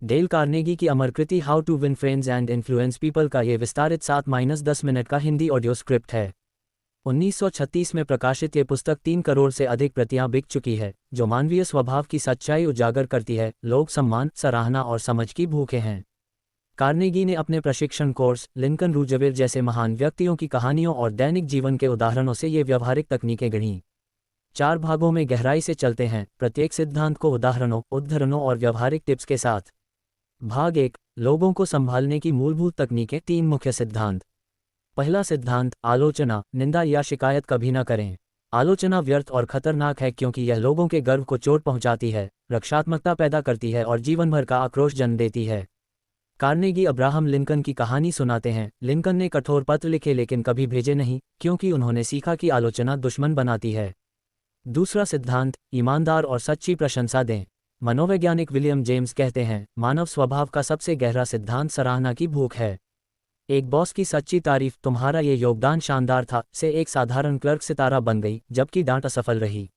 Del Carnegie की अमर कृति how to win friends and influence people का ये विस्तारित 7-10 मिनट का हिंदी ऑडियो स्क्रिप्ट है। 1936 में प्रकाशित ये पुस्तक 3 करोड़ से अधिक प्रतियां बिक चुकी है, जो मानवीय स्वभाव की सच्चाई उजागर करती है। लोग सम्मान, सराहना और समझ की भूखे हैं। कार्नेगी ने अपने प्रशिक्षण कोर्स लिंकन रूजवेल्ट जैसे महान व्यक्तियों की कहानियों और दैनिक जीवन के उदाहरणों से ये व्यवहारिक तकनीकें गढ़ीं। 4 भागों में गहराई से चलते हैं, प्रत्येक सिद्धांत को उदाहरणों, उद्धरणों और व्यवहारिक टिप्स के साथ। भाग 1, लोगों को संभालने की मूलभूत तकनीकें। 3 मुख्य सिद्धांत। पहला सिद्धांत, आलोचना, निंदा या शिकायत कभी न करें। आलोचना व्यर्थ और खतरनाक है क्योंकि यह लोगों के गर्व को चोट पहुंचाती है, रक्षात्मकता पैदा करती है और जीवन भर का आक्रोश जन्म देती है। कार्नेगी अब्राहम लिंकन की कहानी सुनाते हैं। लिंकन ने कठोर पत्र लिखे लेकिन कभी भेजे नहीं, क्योंकि उन्होंने सीखा कि आलोचना दुश्मन बनाती है। दूसरा सिद्धांत, ईमानदार और सच्ची प्रशंसा दें। मनोवैज्ञानिक विलियम जेम्स कहते हैं, मानव स्वभाव का सबसे गहरा सिद्धांत सराहना की भूख है। एक बॉस की सच्ची तारीफ, तुम्हारा ये योगदान शानदार था, से एक साधारण क्लर्क सितारा बन गई, जबकि डांट असफल रही।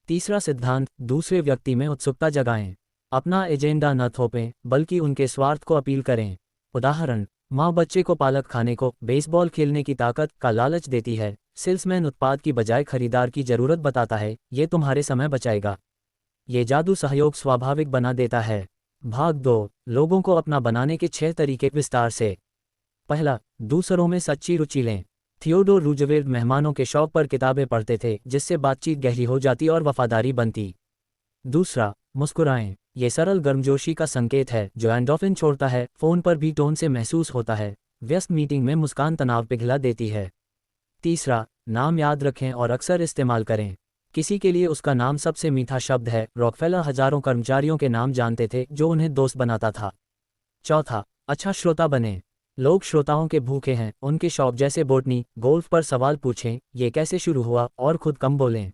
तीसरा सिद्धांत, दूसरे व्यक्ति में उत्सुकता जगाएं। अपना एजेंडा न थोपें, बल्कि उनके स्वार्थ को अपील करें। उदाहरण, माँ बच्चे को पालक खाने को, बेसबॉल खेलने की ताकत का लालच देती है। सेल्समैन उत्पाद की बजाय खरीदार की जरूरत बताता है, ये तुम्हारे समय बचाएगा। ये जादू सहयोग स्वाभाविक बना देता है। भाग 2, लोगों को अपना बनाने के 6 तरीके विस्तार से। पहला, दूसरों में सच्ची रुचि लें। थियोडोर रूजवेल्ट मेहमानों के शौक पर किताबें पढ़ते थे, जिससे बातचीत गहरी हो जाती और वफादारी बनती। दूसरा, मुस्कुराएं। ये सरल गर्मजोशी का संकेत है, जो एंडोर्फिन छोड़ता है, फोन पर भी टोन से महसूस होता है। व्यस्त मीटिंग में मुस्कान तनाव पिघला देती है। तीसरा, नाम याद रखें और अक्सर इस्तेमाल करें। किसी के लिए उसका नाम सबसे मीठा शब्द है। रॉकफेलर हजारों कर्मचारियों के नाम जानते थे, जो उन्हें दोस्त बनाता था। चौथा, अच्छा श्रोता बने। लोग श्रोताओं के भूखे हैं। उनके शौक जैसे बोटनी, गोल्फ पर सवाल पूछें, ये कैसे शुरू हुआ, और खुद कम बोलें।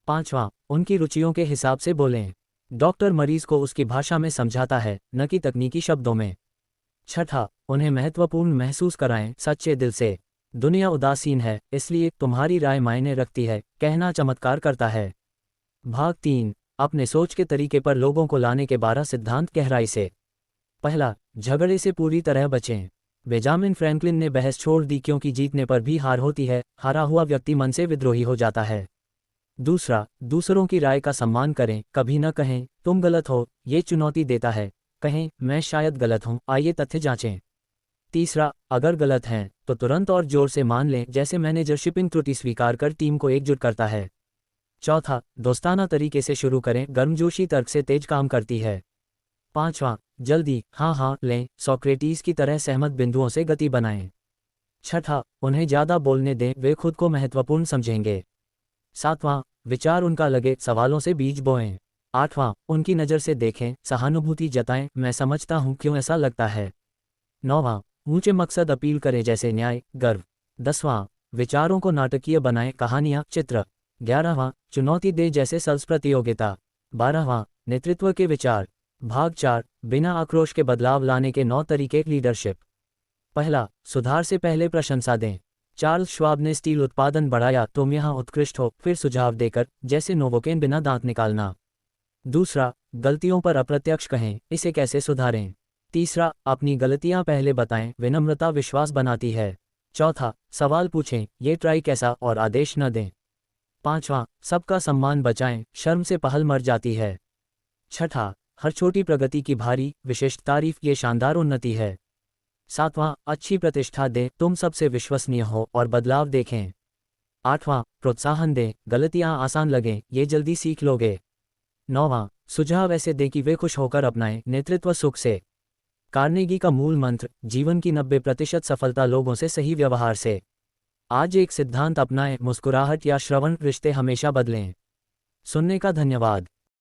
पांचवा, उनकी रुचियों के हिसाब से बोलें। डॉक्टर मरीज को उसकी भाषा में समझाता है, न कि तकनीकी शब्दों में। छठा, उन्हें महत्वपूर्ण महसूस कराएं, सच्चे दिल से। दुनिया उदासीन है, इसलिए तुम्हारी राय मायने रखती है, कहना चमत्कार करता है। भाग 3, अपने सोच के तरीके पर लोगों को लाने के 12 सिद्धांत गहराई से। पहला, झगड़े से पूरी तरह बचें। बेंजामिन फ्रैंकलिन ने बहस छोड़ दी क्योंकि जीतने पर भी हार होती है। हारा हुआ व्यक्ति मन से विद्रोही हो जाता है। दूसरा, दूसरों की राय का सम्मान करें। कभी न कहें, तुम गलत हो, ये चुनौती देता है। कहें, मैं शायद गलत हूं, आइए तथ्य जांचें। तीसरा, अगर गलत हैं, तो तुरंत और जोर से मान लें, जैसे मैनेजर शिपिंग त्रुटि स्वीकार कर टीम को एकजुट करता है। चौथा, दोस्ताना तरीके से शुरू करें, गर्मजोशी तर्क से तेज काम करती है। पांचवा, जल्दी हाँ लें, सोक्रेटिस की तरह सहमत बिंदुओं से गति बनाएं। छठा, उन्हें ज़्यादा बोलने दें, वे खुद को महत्वपूर्ण समझेंगे। सातवां, विचार उनका लगे, सवालों से बीज बोएं। आठवां, उनकी नज़र से देखें, सहानुभूति जताएं, मैं समझता हूं क्यों ऐसा लगता है। नौवां, ऊंचे मकसद अपील करें, जैसे न्याय, गर्व। 10वां, विचारों को नाटकीय बनाएं, कहानियां, चित्र। 11वां, चुनौती दे, जैसे सेल्स प्रतियोगिता। 12वां, नेतृत्व के विचार। भाग 4, बिना आक्रोश के बदलाव लाने के 9 तरीके लीडरशिप। पहला, सुधार से पहले प्रशंसा दें। चार्ल्स श्वाब ने स्टील उत्पादन बढ़ाया, तुम यहाँ उत्कृष्ट हो, फिर सुझाव देकर, जैसे नोवोकेन बिना दांत निकालना। दूसरा, गलतियों पर अप्रत्यक्ष कहें, इसे कैसे सुधारें। तीसरा, अपनी गलतियां पहले बताएं, विनम्रता विश्वास बनाती है। चौथा, सवाल पूछें, ये ट्राई कैसा, और आदेश न दें। पांचवा, सबका सम्मान बचाएं, शर्म से पहल मर जाती है। छठा, हर छोटी प्रगति की भारी विशिष्ट तारीफ, ये शानदार उन्नति है। सातवां, अच्छी प्रतिष्ठा दें, तुम सबसे विश्वसनीय हो, और बदलाव देखें। आठवां, प्रोत्साहन दें, गलतियां आसान लगें, ये जल्दी सीख लोगे। नौवां, सुझाव ऐसे दें कि वे खुश होकर अपनाएं, नेतृत्व सुख से। कार्नेगी का मूल मंत्र, जीवन की 90% सफलता लोगों से सही व्यवहार से। आज एक सिद्धांत अपनाएं, मुस्कुराहट या श्रवण, रिश्ते हमेशा बदलें। सुनने का धन्यवाद।